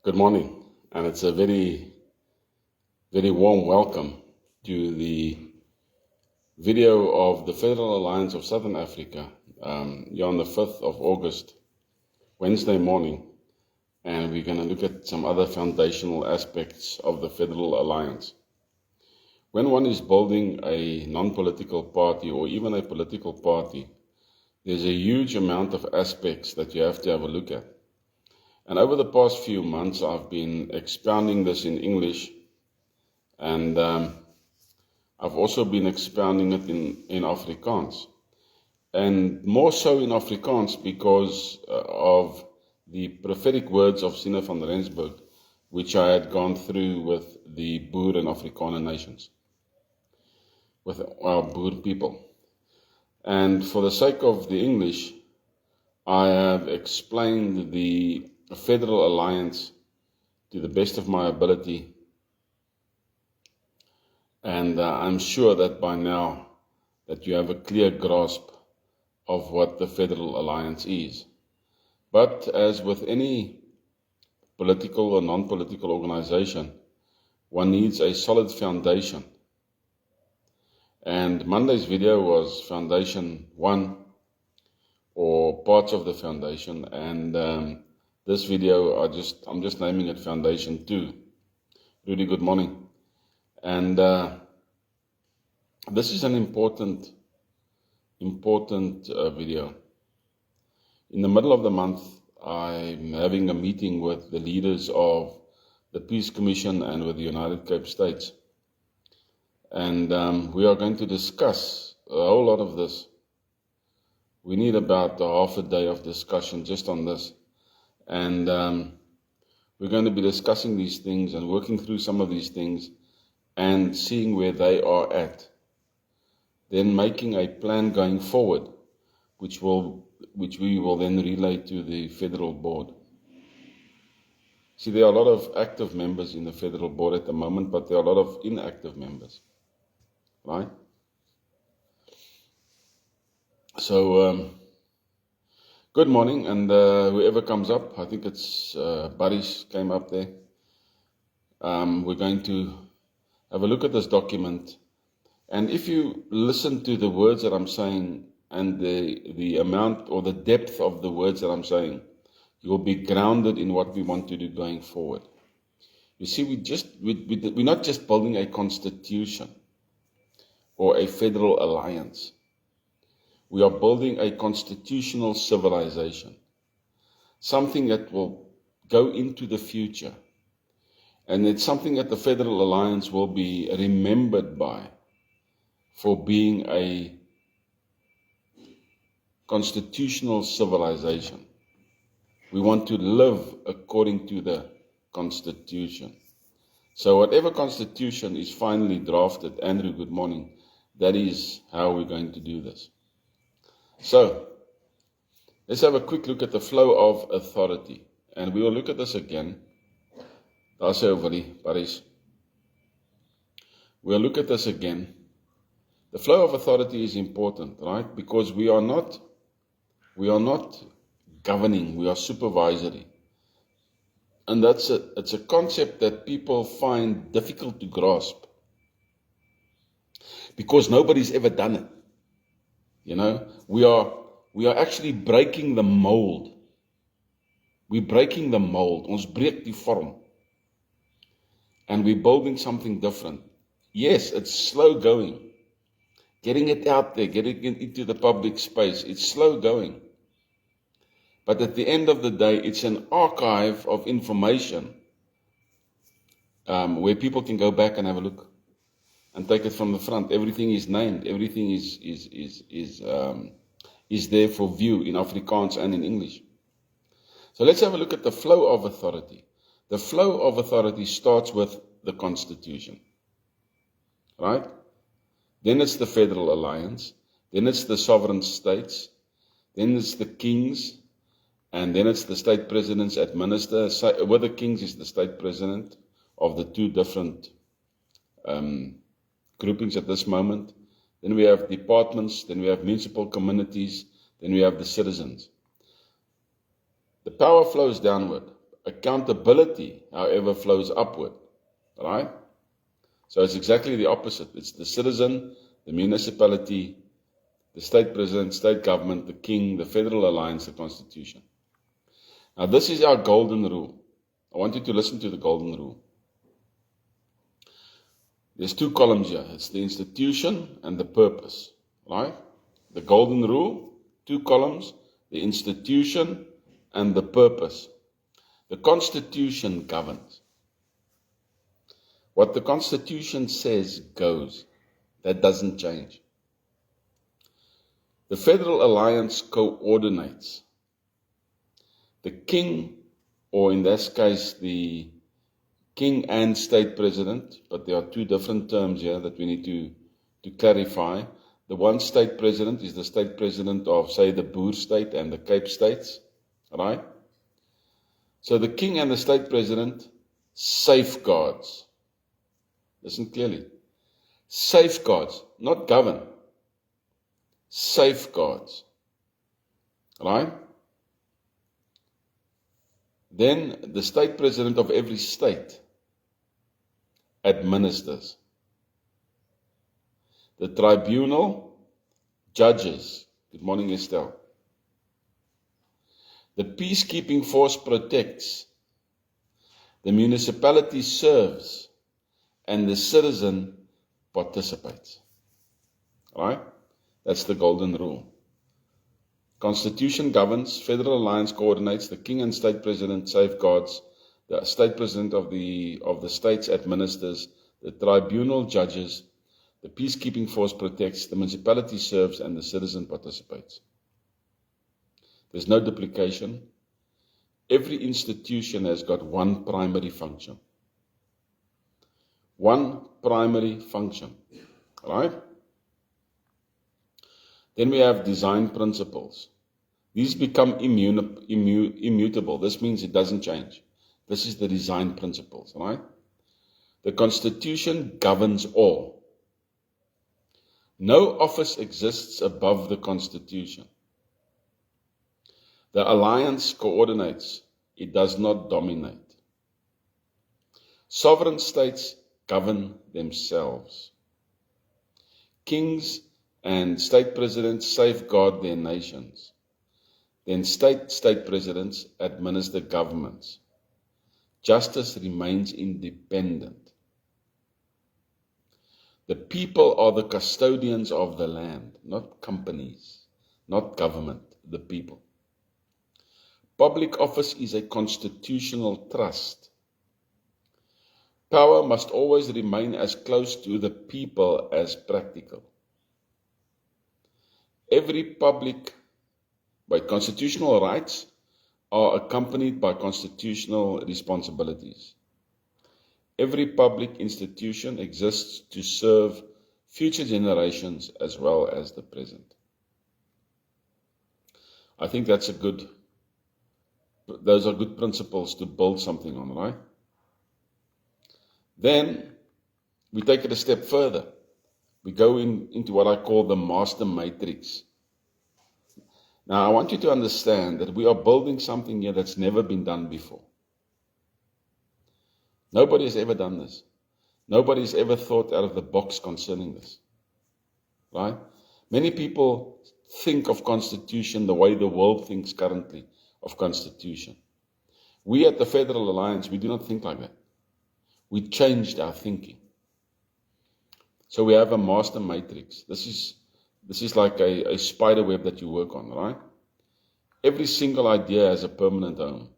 Good morning, and it's a very, very warm welcome to the video of the Federal Alliance of Southern Africa. You're on the 5th of August, Wednesday morning, and we're going to look at some other foundational aspects of the Federal Alliance. When one is building a non-political party or even a political party, there's a huge amount of aspects that you have to have a look at. And over the past few months, I've been expounding this in English, and I've also been expounding it in Afrikaans. And more so in Afrikaans because of the prophetic words of Sine van Rensburg, which I had gone through with the Boer and Afrikaner nations, with our Boer people. And for the sake of the English, I have explained the Federal Alliance to the best of my ability, and I'm sure that by now that you have a clear grasp of what the Federal Alliance is. But as with any political or non-political organization, one needs a solid foundation. And Monday's video was Foundation 1, or parts of the foundation, and this video, I'm just naming it Foundation 2. Rudy, good morning. And this is an important video. In the middle of the month, I'm having a meeting with the leaders of the Peace Commission and with the United Cape States. And we are going to discuss a whole lot of this. We need about half a day of discussion just on this. And we're going to be discussing these things and working through some of these things and seeing where they are at. Then making a plan going forward, which we will then relay to the Federal Board. See, there are a lot of active members in the Federal Board at the moment, but there are a lot of inactive members, right? So, good morning, and whoever comes up, I think it's Baris came up there. We're going to have a look at this document. And if you listen to the words that I'm saying and the amount or the depth of the words that I'm saying, you will be grounded in what we want to do going forward. You see, we're not just building a constitution or a federal alliance. We are building a constitutional civilization, something that will go into the future. And it's something that the Federal Alliance will be remembered by for being a constitutional civilization. We want to live according to the Constitution. So whatever Constitution is finally drafted, Andrew, good morning, that is how we're going to do this. So, let's have a quick look at the flow of authority. And we will look at this again. Paris. We'll look at this again. The flow of authority is important, right? Because we are not governing, we are supervisory. And it's a concept that people find difficult to grasp. Because nobody's ever done it. You know, we are actually breaking the mold. We're breaking the mold. Ons breek die vorm. And we're building something different. Yes, it's slow going. Getting it out there, getting it into the public space, it's slow going. But at the end of the day, it's an archive of information where people can go back and have a look and take it from the front. Everything is named. Everything is there for view in Afrikaans and in English. So let's have a look at the flow of authority. The flow of authority starts with the Constitution, right? Then it's the Federal Alliance. Then it's the sovereign states. Then it's the kings. And then it's the state presidents administer. With the kings is the state president of the two different groupings at this moment. Then we have departments, then we have municipal communities, then we have the citizens. The power flows downward. Accountability, however, flows upward, right? So it's exactly the opposite. It's the citizen, the municipality, the state president, state government, the king, the federal alliance, the constitution. Now this is our golden rule. I want you to listen to the golden rule. There's two columns here. It's the institution and the purpose, right? The golden rule, two columns, the institution and the purpose. The Constitution governs. What the Constitution says goes. That doesn't change. The Federal Alliance coordinates. The king, or in this case, the king and state president, but there are two different terms here that we need to clarify. The one state president is the state president of, say, the Boer state and the Cape states, right? So the king and the state president safeguards. Listen clearly. Safeguards, not govern. Safeguards. Right? Then the state president of every state administers. The tribunal judges. Good morning, Estelle. The peacekeeping force protects. The municipality serves. And the citizen participates. Right? That's the golden rule. Constitution governs, Federal Alliance coordinates, the king and state president safeguards, the state president of the states administers, the tribunal judges, the peacekeeping force protects, the municipality serves, and the citizen participates. There's no duplication. Every institution has got one primary function. One primary function, right? Then we have design principles. These become immutable. This means it doesn't change. This is the design principles, right? The Constitution governs all. No office exists above the Constitution. The alliance coordinates. It does not dominate. Sovereign states govern themselves. Kings and state presidents safeguard their nations. Then state presidents administer governments. Justice remains independent. The people are the custodians of the land, not companies, not government, the people. Public office is a constitutional trust. Power must always remain as close to the people as practical. Every public, by constitutional rights, are accompanied by constitutional responsibilities. Every public institution exists to serve future generations as well as the present. I think those are good principles to build something on, right? Then we take it a step further. We go into what I call the master matrix. Now, I want you to understand that we are building something here that's never been done before. Nobody has ever done this. Nobody has ever thought out of the box concerning this. Right? Many people think of Constitution the way the world thinks currently of Constitution. We at the Federal Alliance, we do not think like that. We changed our thinking. So we have a master matrix. This is like a spider web that you work on, right? Every single idea has a permanent home.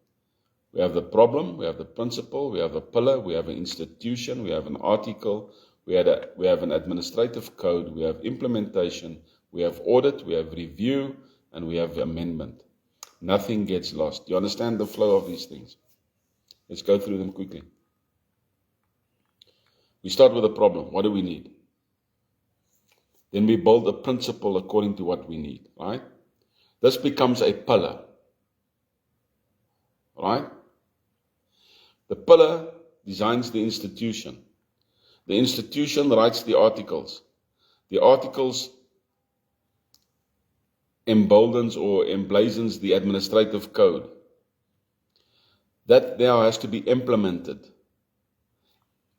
We have the problem, we have the principle, we have a pillar, we have an institution, we have an article, we have an administrative code, we have implementation, we have audit, we have review, and we have amendment. Nothing gets lost. Do you understand the flow of these things? Let's go through them quickly. We start with a problem. What do we need? Then we build a principle according to what we need, right? This becomes a pillar, right? The pillar designs the institution. The institution writes the articles. The articles emboldens or emblazons the administrative code. That now has to be implemented.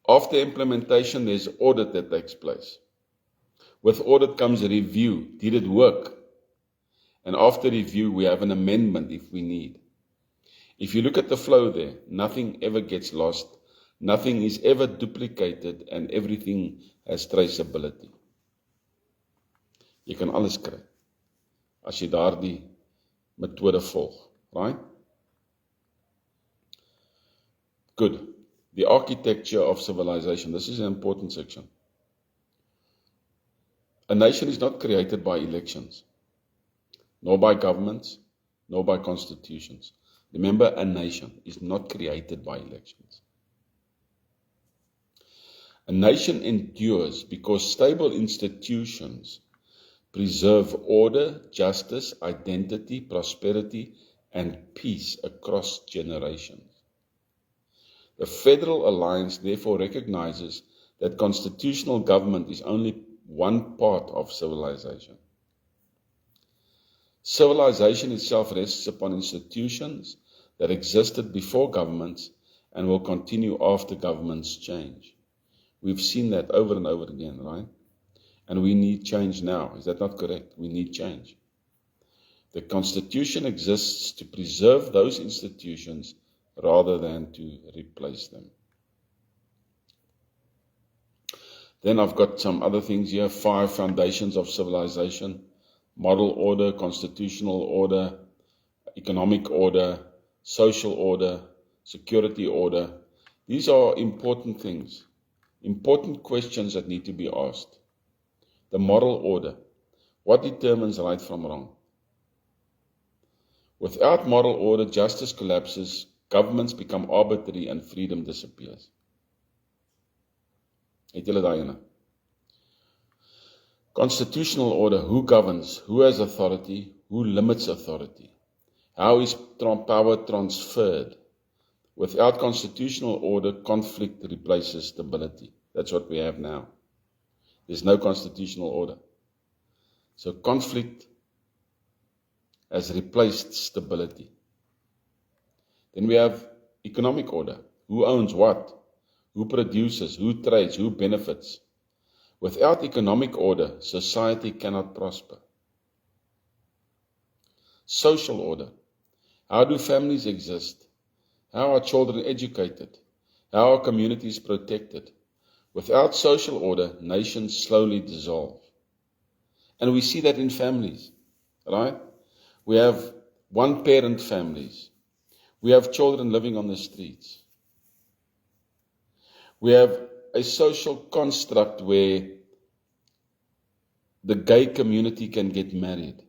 After implementation, there's audit that takes place. With audit comes a review. Did it work? And after review, we have an amendment if we need. If you look at the flow there, nothing ever gets lost, nothing is ever duplicated, and everything has traceability. Jy kan alles kry as jy daardie metode volg, right? Good. The architecture of civilization. This is an important section. A nation is not created by elections, nor by governments, nor by constitutions. Remember, a nation is not created by elections. A nation endures because stable institutions preserve order, justice, identity, prosperity, and peace across generations. The Federal Alliance therefore recognizes that constitutional government is only one part of civilization. Civilization itself rests upon institutions that existed before governments and will continue after governments change. We've seen that over and over again, right? And we need change now. Is that not correct? We need change. The Constitution exists to preserve those institutions rather than to replace them. Then I've got some other things here. 5 foundations of civilization: model order, constitutional order, economic order, social order, security order. These are important things, important questions that need to be asked. The moral order. What determines right from wrong? Without moral order, justice collapses, governments become arbitrary, and freedom disappears. Het julle daai ene? Constitutional order. Who governs? Who has authority? Who limits authority? How is power transferred? Without constitutional order, conflict replaces stability. That's what we have now. There's no constitutional order. So conflict has replaced stability. Then we have economic order. Who owns what? Who produces? Who trades? Who benefits? Without economic order, society cannot prosper. Social order. How do families exist? How are children educated? How are communities protected? Without social order, nations slowly dissolve. And we see that in families, right? We have one-parent families. We have children living on the streets. We have a social construct where the gay community can get married.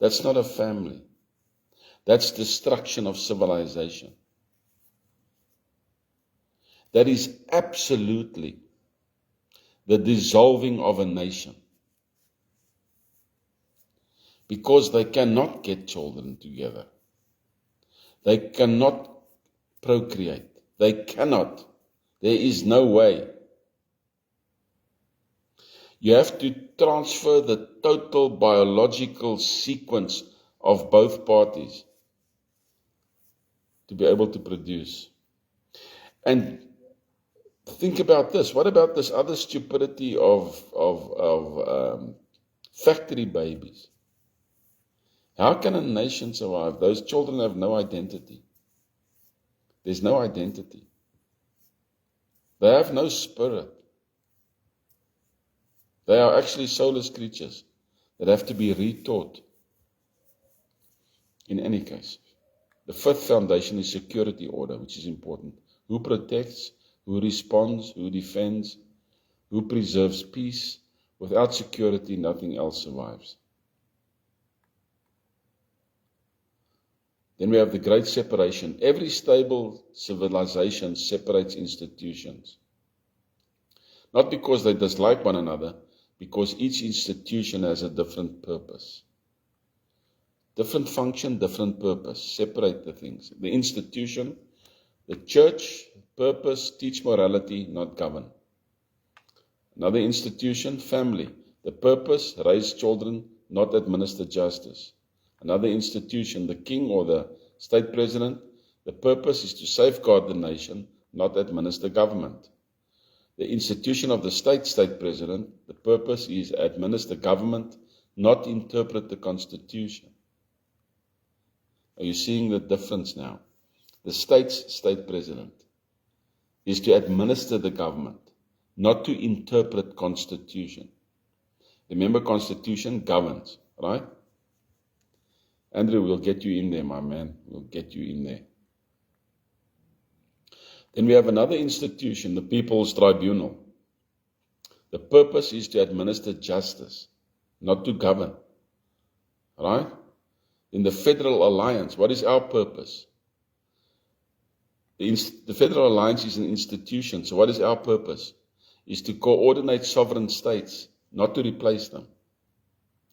That's not a family. That's destruction of civilization. That is absolutely the dissolving of a nation. Because they cannot get children together. They cannot procreate. They cannot. There is no way. You have to transfer the total biological sequence of both parties to be able to produce. And think about this. What about this other stupidity of factory babies? How can a nation survive? Those children have no identity. There's no identity. They have no spirit. They are actually soulless creatures that have to be retaught. In any case, the 5th foundation is security order, which is important. Who protects, who responds, who defends, who preserves peace. Without security, nothing else survives. Then we have the great separation. Every stable civilization separates institutions. Not because they dislike one another, because each institution has a different purpose. Different function, different purpose. Separate the things. The institution, the church, purpose, teach morality, not govern. Another institution, family. The purpose, raise children, not administer justice. Another institution, the king or the state president, the purpose is to safeguard the nation, not administer government. The institution of the state president, the purpose is administer government, not interpret the Constitution. Are you seeing the difference now? The state president is to administer the government, not to interpret Constitution. Remember, Constitution governs, right? Andrew, we'll get you in there, my man. We'll get you in there. Then we have another institution, the People's Tribunal. The purpose is to administer justice, not to govern. Right? In the Federal Alliance, what is our purpose? The Federal Alliance is an institution, so what is our purpose? Is to coordinate sovereign states, not to replace them.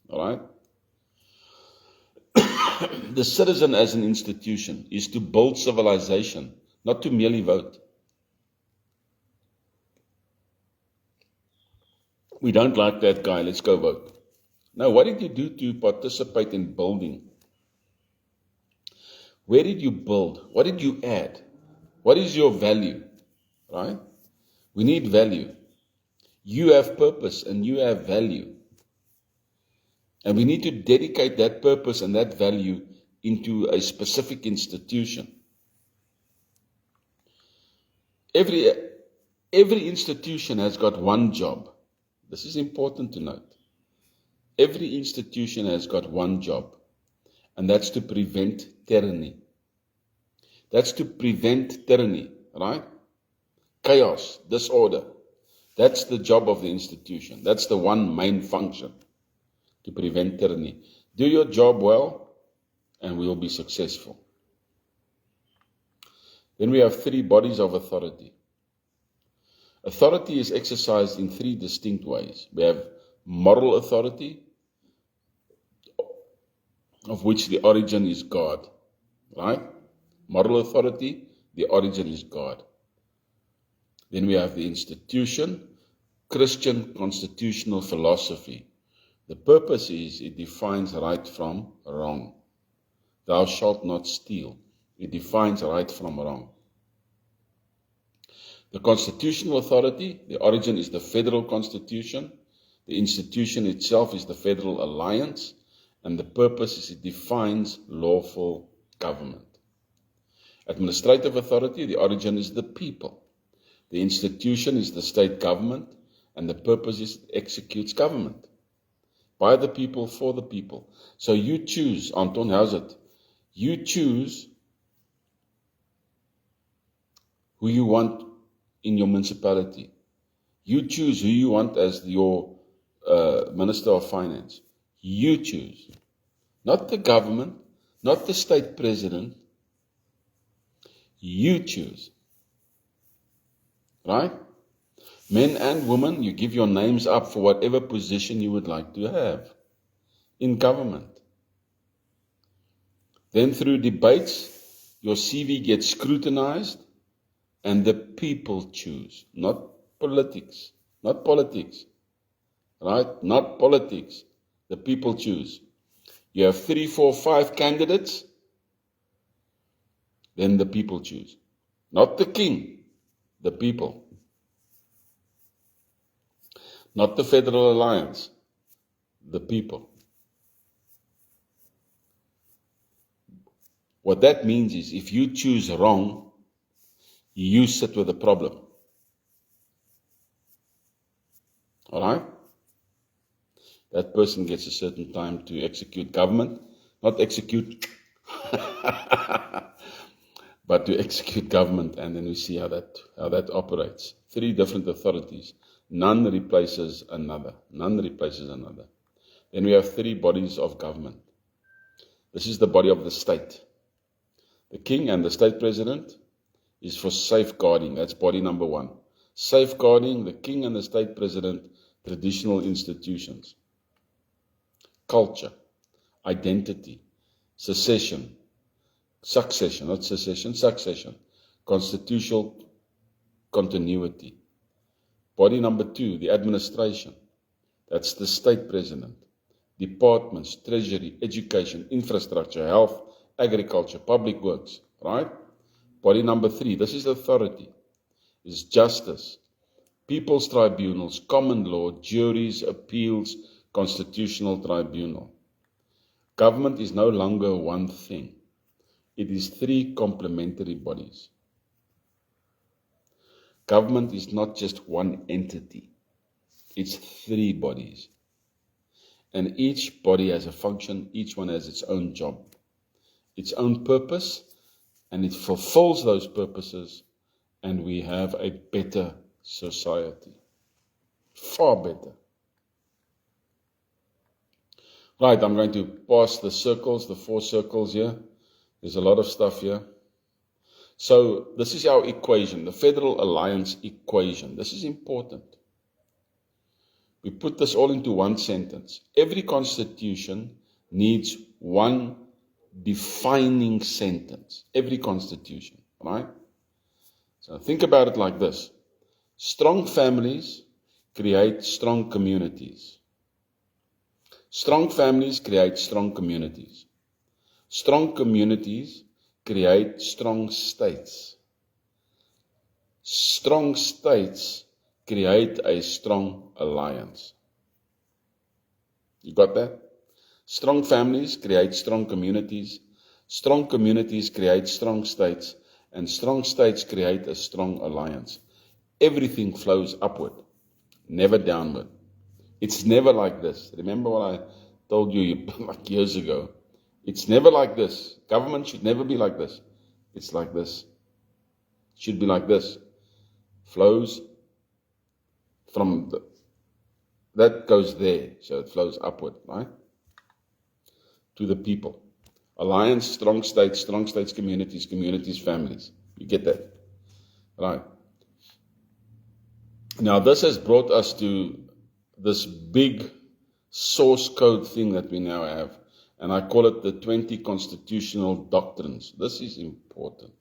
All right? The citizen as an institution is to build civilization, not to merely vote. We don't like that guy, let's go vote. Now, what did you do to participate in building? Where did you build? What did you add? What is your value? Right? We need value. You have purpose and you have value. And we need to dedicate that purpose and that value into a specific institution. Every institution has got one job. This is important to note. Every institution has got one job, and that's to prevent tyranny. That's to prevent tyranny, right? Chaos, disorder. That's the job of the institution. That's the one main function, to prevent tyranny. Do your job well, and we will be successful. Then we have three bodies of authority. Authority is exercised in three distinct ways. We have moral authority, of which the origin is God. Right? Moral authority, the origin is God. Then we have the institution, Christian constitutional philosophy. The purpose is it defines right from wrong. Thou shalt not steal. It defines right from wrong. The constitutional authority, the origin is the federal constitution. The institution itself is the Federal Alliance. And the purpose is it defines lawful government. Administrative authority, the origin is the people. The institution is the state government. And the purpose is it executes government. By the people, for the people. So you choose, Anton, how's it? You choose who you want in your municipality. You choose who you want as your Minister of Finance. You choose. Not the government, not the state president. You choose. Right? Men and women, you give your names up for whatever position you would like to have in government. Then through debates, your CV gets scrutinized and the people choose, not politics. Not politics. Right? Not politics. The people choose. You have 3, 4, 5 candidates, then the people choose. Not the king, the people. Not the Federal Alliance, the people. What that means is if you choose wrong, you sit with the problem. All right? That person gets a certain time to execute government, not execute, but to execute government, and then we see how that operates. 3 different authorities. None replaces another. None replaces another. Then we have 3 bodies of government. This is the body of the state. The king and the state president is for safeguarding. That's body number 1. Safeguarding the king and the state president, traditional institutions. Culture, identity, succession, constitutional continuity. Body number 2, the administration. That's the state president. Departments, treasury, education, infrastructure, health, agriculture, public works, right? Body number 3, this is authority, is justice, people's tribunals, common law, juries, appeals, constitutional tribunal. Government is no longer one thing. It is 3 complementary bodies. Government is not just one entity. It's 3 bodies. And each body has a function, each one has its own job, its own purpose, and it fulfills those purposes, and we have a better society. Far better. Right, I'm going to pass the circles, the 4 circles here. There's a lot of stuff here. So this is our equation, the Federal Alliance equation. This is important. We put this all into one sentence. Every constitution needs one defining sentence. Every constitution, right? So think about it like this. Strong families create strong communities. Strong families create strong communities. Strong communities create strong states. Strong states create a strong alliance. You got that? Strong families create strong communities create strong states, and strong states create a strong alliance. Everything flows upward, never downward. It's never like this. Remember what I told you like years ago? It's never like this. Government should never be like this. It's like this. It should be like this. Flows from that goes there, so it flows upward, right? To the people. Alliance, strong states, communities, families. You get that? Right. Now this has brought us to this big source code thing that we now have, and I call it the 20 constitutional doctrines. This is important.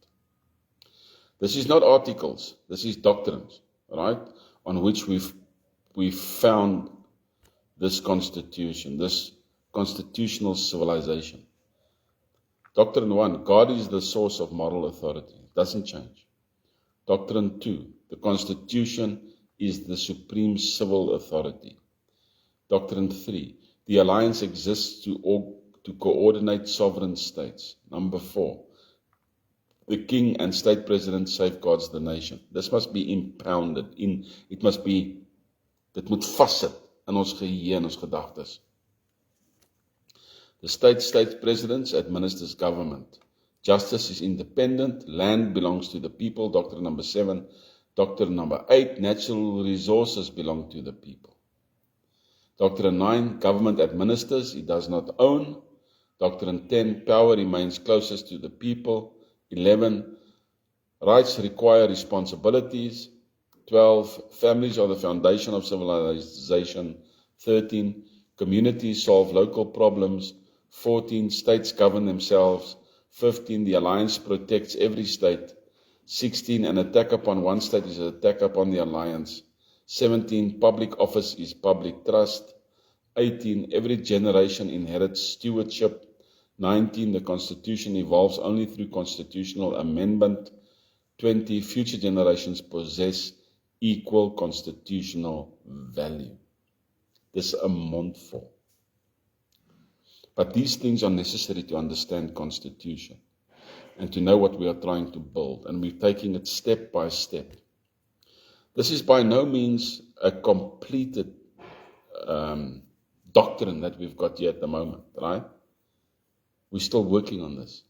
This is not articles, this is doctrines, right? On which we've found this constitution, this constitutional civilization. Doctrine 1, God is the source of moral authority. It doesn't change. Doctrine 2, the Constitution is the supreme civil authority. Doctrine 3, the alliance exists to coordinate sovereign states. Number 4, the king and state president safeguards the nation. This must be impounded. Dit moet vassit in ons geheue en ons gedagtes. The state presidents administers government. Justice is independent. Land belongs to the people. Doctrine number 7. Doctrine number 8. Natural resources belong to the people. Doctrine 9. Government administers. It does not own. Doctrine 10. Power remains closest to the people. 11. Rights require responsibilities. 12. Families are the foundation of civilization. 13. Communities solve local problems. 14. States govern themselves. 15. The alliance protects every state. 16. An attack upon one state is an attack upon the alliance. 17. Public office is public trust. 18. Every generation inherits stewardship. 19. The Constitution evolves only through constitutional amendment. 20. Future generations possess equal constitutional value. Dis 'n mondvol. But these things are necessary to understand Constitution and to know what we are trying to build, and we're taking it step by step. This is by no means a completed doctrine that we've got here at the moment, right? We're still working on this.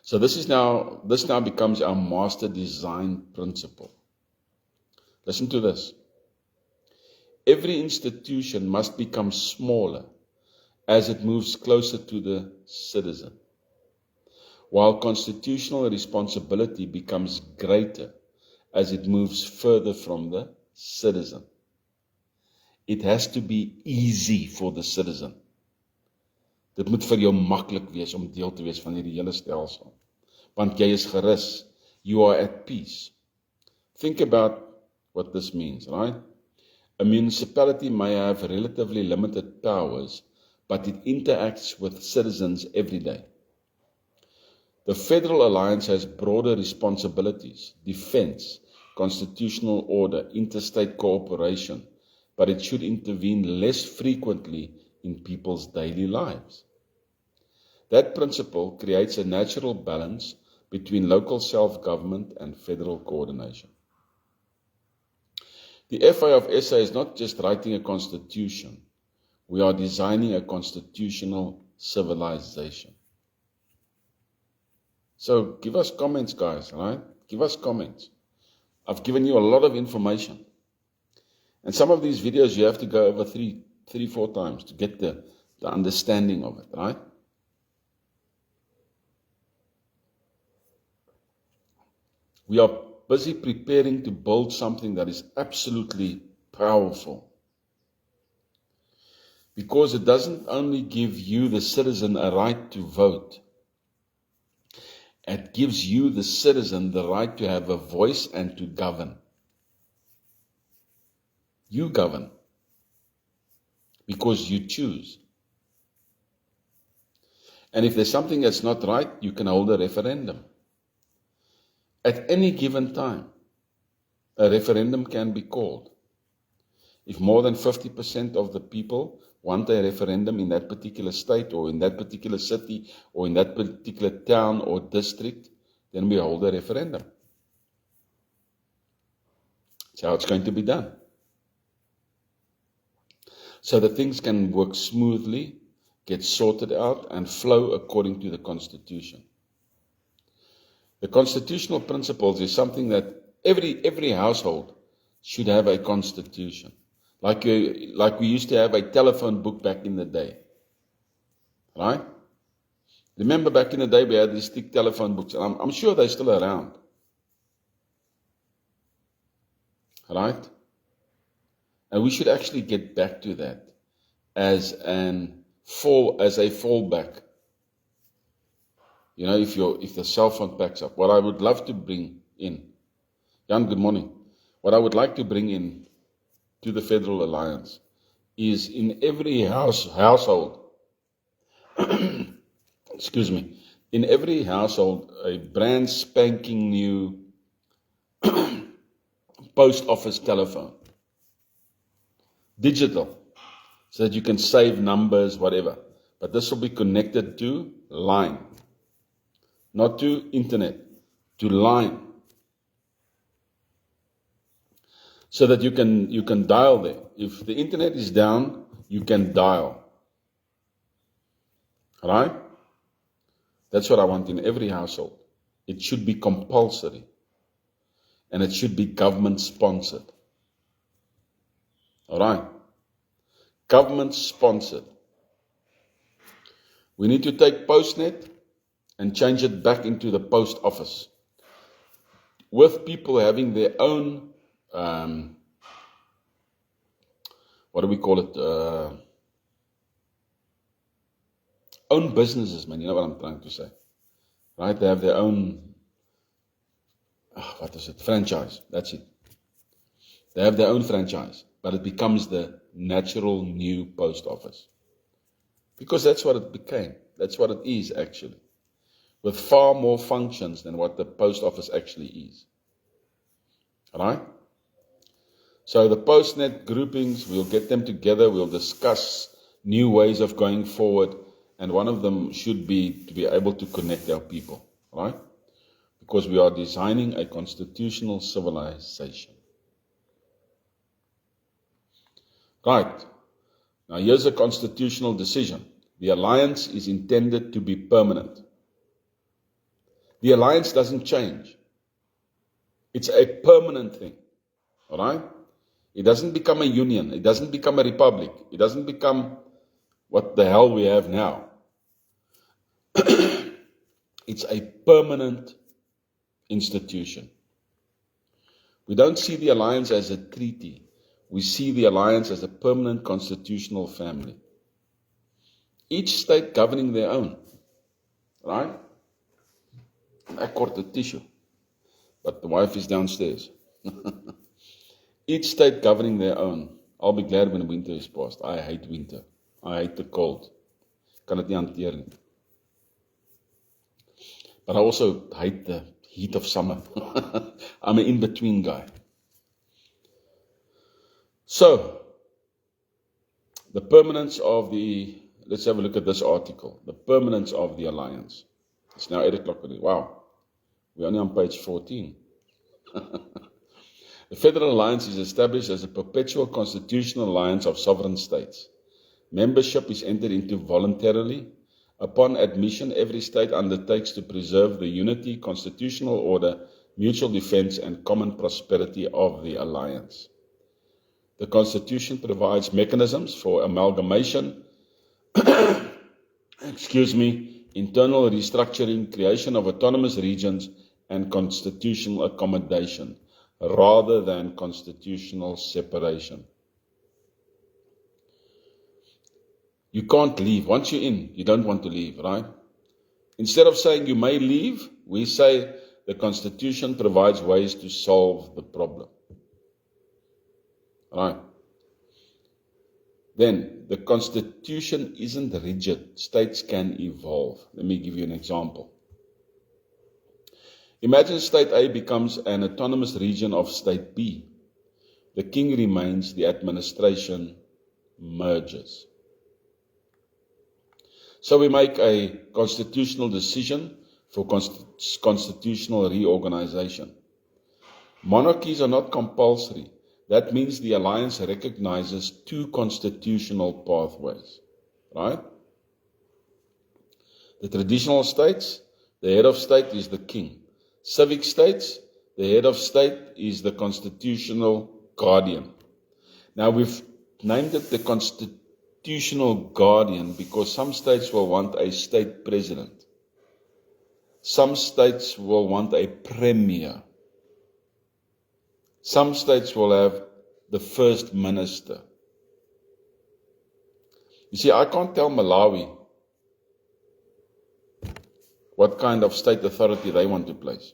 So this now becomes our master design principle. Listen to this. Every institution must become smaller as it moves closer to the citizen, while constitutional responsibility becomes greater as it moves further from the citizen. It has to be easy for the citizen. Dit moet vir jou maklik wees om deel te wees van hierdie hele stelsel, want jy is gerus, you are at peace. Think about what this means, right? A municipality may have relatively limited powers, but it interacts with citizens every day. The Federal Alliance has broader responsibilities: defense, constitutional order, interstate cooperation, but it should intervene less frequently in people's daily lives. That principle creates a natural balance between local self-government and federal coordination. The FA of SA is not just writing a constitution. We are designing a constitutional civilization. So give us comments, guys, right? Give us comments. I've given you a lot of information. And some of these videos you have to go over three, 4 times to get the understanding of it, right? We are busy preparing to build something that is absolutely powerful. Because it doesn't only give you, the citizen, a right to vote. It gives you, the citizen, the right to have a voice and to govern. You govern because you choose. And if there's something that's not right, you can hold a referendum. At any given time, a referendum can be called. If more than 50% of the people want a referendum in that particular state or in that particular city or in that particular town or district, then we hold a referendum. That's how it's going to be done. So that things can work smoothly, get sorted out, and flow according to the Constitution. The constitutional principles is something that every household should have a constitution. Like we used to have a telephone book back in the day. Right? Remember back in the day we had these thick telephone books. And I'm sure they're still around. Right? And we should actually get back to that as a fallback. You know, if the cell phone packs up. What I would love to bring in, Jan, good morning. What I would like to bring in to the Federal Alliance is in every household, excuse me, in every household, a brand spanking new post office telephone. Digital, so that you can save numbers, whatever. But this will be connected to line. Not to internet, to line. So that you can dial there. If the internet is down, you can dial. Right? That's what I want in every household. It should be compulsory. And it should be government sponsored. Alright? Government sponsored. We need to take PostNet and change it back into the post office. With people having their own, what do we call it? Own businesses, man. You know what I'm trying to say. Right? They have their own, franchise. That's it. They have their own franchise. But it becomes the natural new post office. Because that's what it became. That's what it is, actually. With far more functions than what the post office actually is. Alright? So the PostNet groupings, we'll get them together, we'll discuss new ways of going forward, and one of them should be to be able to connect our people. Right? Because we are designing a constitutional civilization. Right. Now here's a constitutional decision. The alliance is intended to be permanent. The alliance doesn't change. It's a permanent thing. Alright? It doesn't become a union. It doesn't become a republic. It doesn't become what the hell we have now. It's a permanent institution. We don't see the alliance as a treaty. We see the alliance as a permanent constitutional family. Each state governing their own. Right? I caught the tissue. But the wife is downstairs. Each state governing their own. I'll be glad when winter is past. I hate winter. I hate the cold. Kan dit nie hanteer nie. but I also hate the heat of summer. I'm an in-between guy. So, the permanence of let's have a look at this article. The permanence of the alliance. It's now 8 o'clock. Wow, we're only on page 14. The Federal Alliance is established as a perpetual constitutional alliance of sovereign states. Membership is entered into voluntarily. Upon admission, every state undertakes to preserve the unity, constitutional order, mutual defense, and common prosperity of the alliance. The Constitution provides mechanisms for amalgamation, internal restructuring, creation of autonomous regions, and constitutional accommodation, rather than constitutional separation. You can't leave. Once you're in, you don't want to leave, right? Instead of saying you may leave, we say the Constitution provides ways to solve the problem. Right? Then, the Constitution isn't rigid. States can evolve. Let me give you an example. Imagine State A becomes an autonomous region of State B. The king remains, the administration merges. So we make a constitutional decision for constitutional reorganization. Monarchies are not compulsory. That means the alliance recognizes two constitutional pathways, right? The traditional states, the head of state is the king. Civic states, the head of state is the constitutional guardian. Now we've named it the constitutional guardian because some states will want a state president. Some states will want a premier. Some states will have the first minister. You see, I can't tell Malawi what kind of state authority they want to place.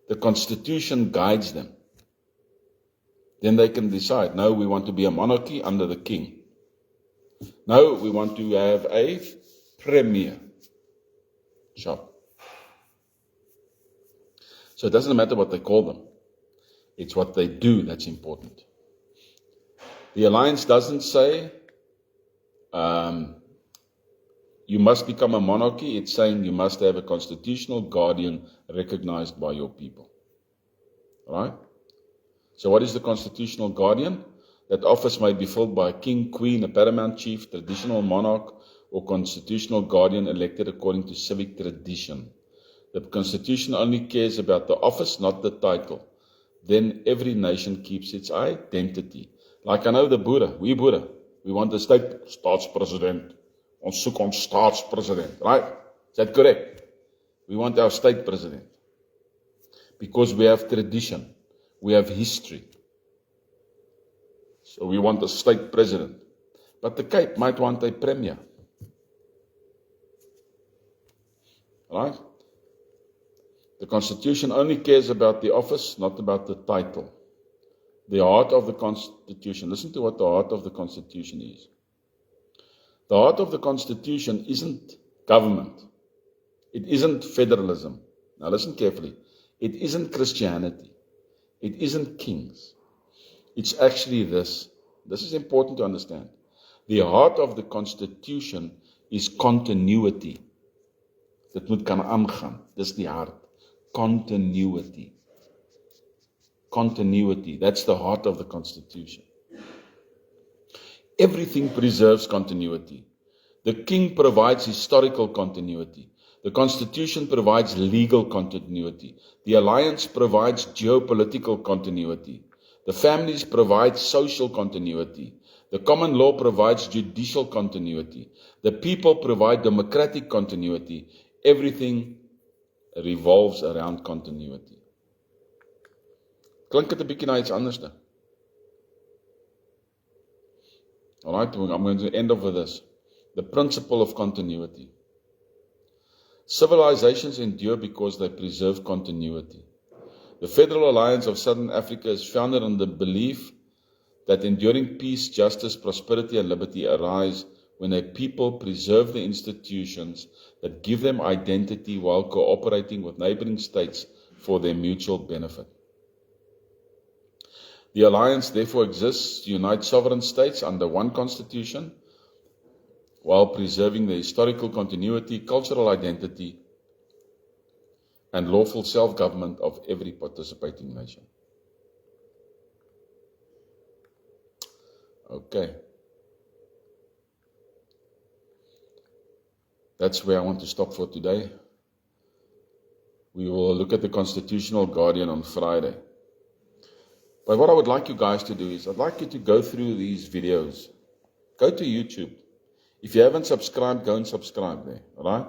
The Constitution guides them. Then they can decide, no, we want to be a monarchy under the king. No, we want to have a premier. Sharp. So it doesn't matter what they call them. It's what they do that's important. The alliance doesn't say you must become a monarchy. It's saying you must have a constitutional guardian recognized by your people. Right? So what is the constitutional guardian? That office may be filled by a king, queen, a paramount chief, traditional monarch, or constitutional guardian elected according to civic tradition. The Constitution only cares about the office, not the title. Then every nation keeps its identity. Like I know the Boere, we want the state staatspresident. Ons soek ons staatspresident, right? Is that correct? We want our state president. Because we have tradition, we have history. So we want a state president. But the Cape might want a premier. Right? The Constitution only cares about the office, not about the title. The heart of the Constitution. Listen to what the heart of the Constitution is. The heart of the Constitution isn't government. It isn't federalism. Now listen carefully. It isn't Christianity. It isn't kings. It's actually this. This is important to understand. The heart of the Constitution is continuity. Dit moet kan aangaan. Dis die hart. Continuity. Continuity. That's the heart of the Constitution. Everything preserves continuity. The king provides historical continuity. The Constitution provides legal continuity. The alliance provides geopolitical continuity. The families provide social continuity. The common law provides judicial continuity. The people provide democratic continuity. Everything revolves around continuity. Klink dit 'n bietjie na iets anders dan? Alright, I'm going to end off with this. The principle of continuity. Civilizations endure because they preserve continuity. The Federal Alliance of Southern Africa is founded on the belief that enduring peace, justice, prosperity, and liberty arise when a people preserve the institutions that give them identity while cooperating with neighboring states for their mutual benefit. The alliance therefore exists to unite sovereign states under one constitution while preserving the historical continuity, cultural identity, and lawful self-government of every participating nation. Okay. That's where I want to stop for today. We will look at the Constitutional Guardian on Friday. But what I would like you guys to do is, I'd like you to go through these videos. Go to YouTube. If you haven't subscribed, go and subscribe there, all right?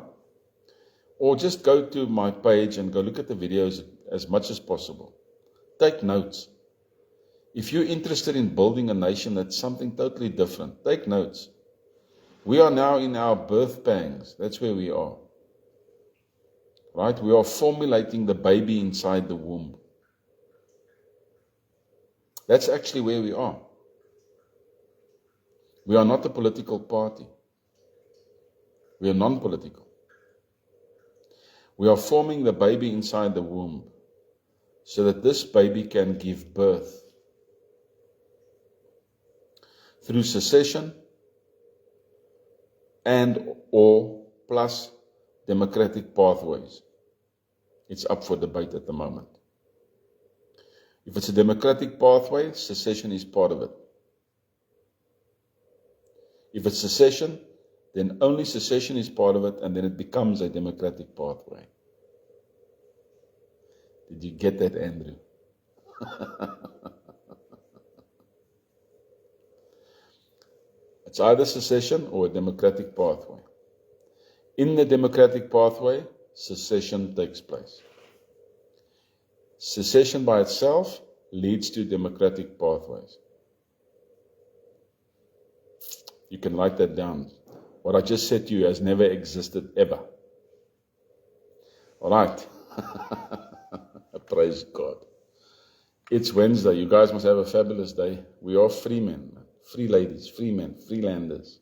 Or just go to my page and go look at the videos as much as possible. Take notes. If you're interested in building a nation that's something totally different, take notes. We are now in our birth pangs. That's where we are. Right? We are formulating the baby inside the womb. That's actually where we are. We are not a political party. We are non-political. We are forming the baby inside the womb so that this baby can give birth through secession and or plus democratic pathways. It's up for debate at the moment. If it's a democratic pathway, secession is part of it. If it's secession, then only secession is part of it, and then it becomes a democratic pathway. Did you get that, Andrew? It's either secession or a democratic pathway. In the democratic pathway, secession takes place. Secession by itself leads to democratic pathways. You can write that down. What I just said to you has never existed ever. All right. Praise God. It's Wednesday. You guys must have a fabulous day. We are free men, free ladies, free men, freelanders,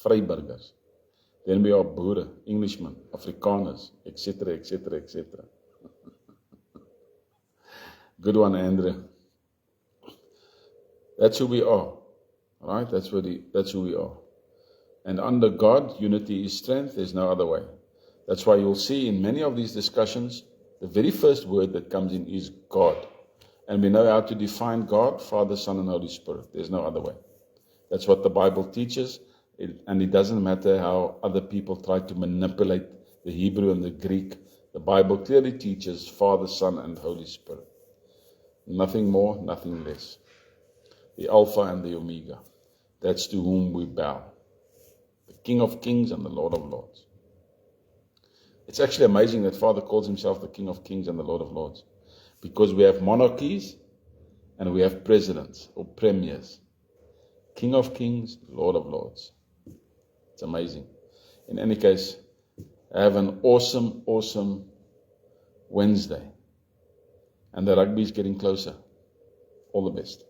vryburgers. Then we are Boere, Englishmen, Afrikaners, etc., etc., etc. Good one, Andrew. That's who we are. Right? That's who we are. And under God, unity is strength. There's no other way. That's why you'll see in many of these discussions, the very first word that comes in is God. And we know how to define God, Father, Son, and Holy Spirit. There's no other way. That's what the Bible teaches. And it doesn't matter how other people try to manipulate the Hebrew and the Greek. The Bible clearly teaches Father, Son, and Holy Spirit. Nothing more, nothing less. The Alpha and the Omega. That's to whom we bow. The King of Kings and the Lord of Lords. It's actually amazing that Father calls himself the King of Kings and the Lord of Lords. Because we have monarchies and we have presidents or premiers. King of Kings, Lord of Lords. It's amazing. In any case, have an awesome, awesome Wednesday. And the rugby is getting closer. All the best.